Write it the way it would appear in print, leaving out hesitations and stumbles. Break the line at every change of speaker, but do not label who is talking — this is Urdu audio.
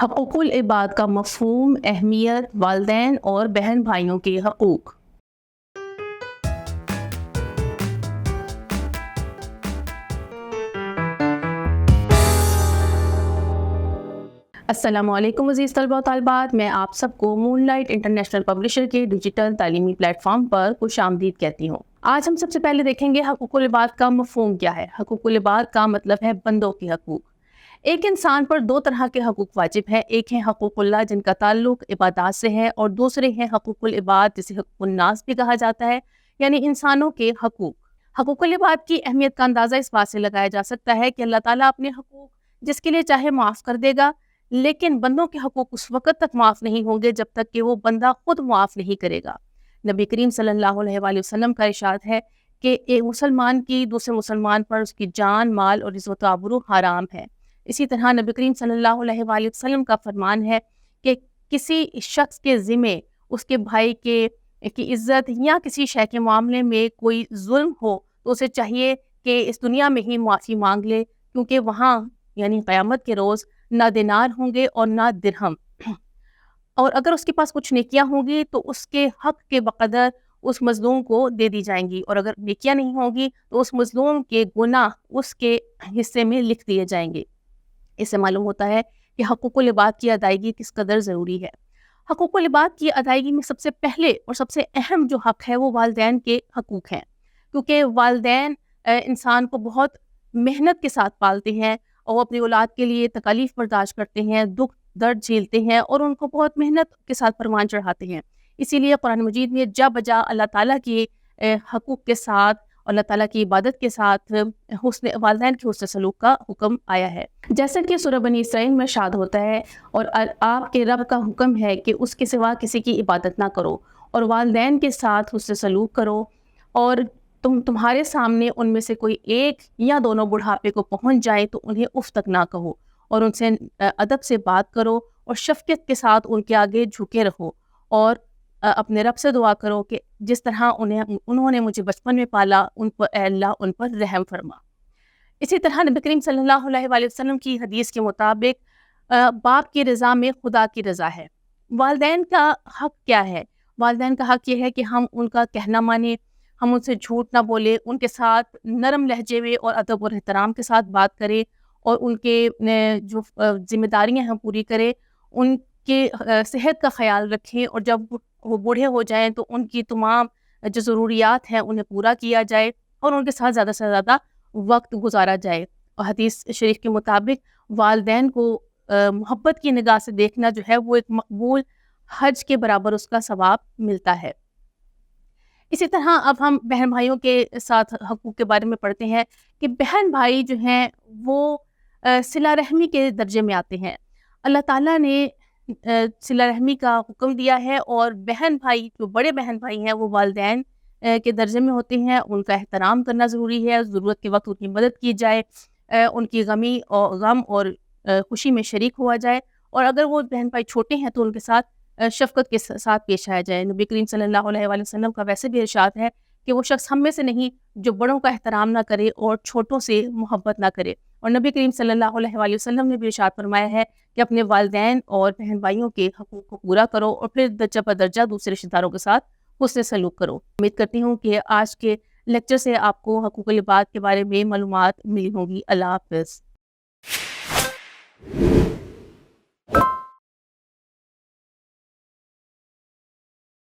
حقوق العباد کا مفہوم، اہمیت، والدین اور بہن بھائیوں کے حقوق۔ السلام علیکم عزیز طلبہ و طالبات، میں آپ سب کو مون لائٹ انٹرنیشنل پبلشر کے ڈیجیٹل تعلیمی پلیٹ فارم پر خوش آمدید کہتی ہوں۔ آج ہم سب سے پہلے دیکھیں گے حقوق العباد کا مفہوم کیا ہے۔ حقوق العباد کا مطلب ہے بندوں کے حقوق۔ ایک انسان پر دو طرح کے حقوق واجب ہیں، ایک ہے حقوق اللہ جن کا تعلق عبادات سے ہے، اور دوسرے ہیں حقوق العباد جسے حقوق الناس بھی کہا جاتا ہے، یعنی انسانوں کے حقوق۔ حقوق العباد کی اہمیت کا اندازہ اس بات سے لگایا جا سکتا ہے کہ اللہ تعالیٰ اپنے حقوق جس کے لیے چاہے معاف کر دے گا، لیکن بندوں کے حقوق اس وقت تک معاف نہیں ہوں گے جب تک کہ وہ بندہ خود معاف نہیں کرے گا۔ نبی کریم صلی اللہ علیہ وآلہ وسلم کا ارشاد ہے کہ ایک مسلمان کی دوسرے مسلمان پر اس کی جان، مال اور عزت و آبرو حرام ہے۔ اسی طرح نبی کریم صلی اللہ علیہ وآلہ وسلم کا فرمان ہے کہ کسی شخص کے ذمے اس کے بھائی کی عزت یا کسی شے کے معاملے میں کوئی ظلم ہو تو اسے چاہیے کہ اس دنیا میں ہی معافی مانگ لے، کیونکہ وہاں یعنی قیامت کے روز نہ دینار ہوں گے اور نہ درہم، اور اگر اس کے پاس کچھ نیکیاں ہوں گی تو اس کے حق کے بقدر اس مظلوم کو دے دی جائیں گی، اور اگر نیکیاں نہیں ہوں گی تو اس مظلوم کے گناہ اس کے حصے میں لکھ دیے جائیں گے۔ اس سے معلوم ہوتا ہے کہ حقوق العباد کی ادائیگی کس قدر ضروری ہے۔ حقوق العباد کی ادائیگی میں سب سے پہلے اور سب سے اہم جو حق ہے وہ والدین کے حقوق ہیں، کیونکہ والدین انسان کو بہت محنت کے ساتھ پالتے ہیں اور وہ اپنی اولاد کے لیے تکالیف برداشت کرتے ہیں، دکھ درد جھیلتے ہیں اور ان کو بہت محنت کے ساتھ فرمان چڑھاتے ہیں۔ اسی لیے قرآن مجید میں جا بجا اللہ تعالیٰ کے حقوق کے ساتھ، اللہ تعالیٰ کی عبادت کے ساتھ والدین کے حسن سلوک کا حکم آیا ہے، جیسا کہ سورہ بنی اسرائیل میں ارشاد ہوتا ہے، اور آپ کے رب کا حکم ہے کہ اس کے سوا کسی کی عبادت نہ کرو، اور والدین کے ساتھ حسن سلوک کرو، اور تمہارے سامنے ان میں سے کوئی ایک یا دونوں بڑھاپے کو پہنچ جائیں تو انہیں اف تک نہ کہو، اور ان سے ادب سے بات کرو اور شفقت کے ساتھ ان کے آگے جھکے رہو، اور اپنے رب سے دعا کرو کہ جس طرح انہوں نے مجھے بچپن میں پالا، ان پر اے اللہ ان پر رحم فرما۔ اسی طرح نبی کریم صلی اللہ علیہ وآلہ وسلم کی حدیث کے مطابق باپ کی رضا میں خدا کی رضا ہے۔ والدین کا حق کیا ہے؟ والدین کا حق یہ ہے کہ ہم ان کا کہنا مانیں، ہم ان سے جھوٹ نہ بولیں، ان کے ساتھ نرم لہجے میں اور ادب اور احترام کے ساتھ بات کریں، اور ان کے جو ذمہ داریاں ہیں پوری کریں، ان کے صحت کا خیال رکھیں، اور جب وہ بوڑھے ہو جائیں تو ان کی تمام جو ضروریات ہیں انہیں پورا کیا جائے اور ان کے ساتھ زیادہ سے زیادہ وقت گزارا جائے۔ اور حدیث شریف کے مطابق والدین کو محبت کی نگاہ سے دیکھنا جو ہے وہ ایک مقبول حج کے برابر اس کا ثواب ملتا ہے۔ اسی طرح اب ہم بہن بھائیوں کے ساتھ حقوق کے بارے میں پڑھتے ہیں کہ بہن بھائی جو ہیں وہ صلہ رحمی کے درجے میں آتے ہیں۔ اللہ تعالیٰ نے صلہ رحمی کا حکم دیا ہے، اور بہن بھائی جو بڑے بہن بھائی ہیں وہ والدین کے درجے میں ہوتے ہیں، ان کا احترام کرنا ضروری ہے، ضرورت کے وقت ان کی مدد کی جائے، ان کی غم اور خوشی میں شریک ہوا جائے، اور اگر وہ بہن بھائی چھوٹے ہیں تو ان کے ساتھ شفقت کے ساتھ پیش آیا جائے۔ نبی کریم صلی اللہ علیہ وآلہ وسلم کا ویسے بھی ارشاد ہے کہ وہ شخص ہم میں سے نہیں جو بڑوں کا احترام نہ کرے اور چھوٹوں سے محبت نہ کرے، اور نبی کریم صلی اللہ علیہ وآلہ وسلم نے بھی ارشاد فرمایا ہے کہ اپنے والدین اور بہن بھائیوں کے حقوق کو پورا کرو، اور پھر درجہ بدرجہ دوسرے رشتہ داروں کے ساتھ حسن سلوک کرو۔ امید کرتی ہوں کہ آج کے لیکچر سے آپ کو حقوق العباد کے بارے میں معلومات ملی ہوں گی۔ اللہ حافظ۔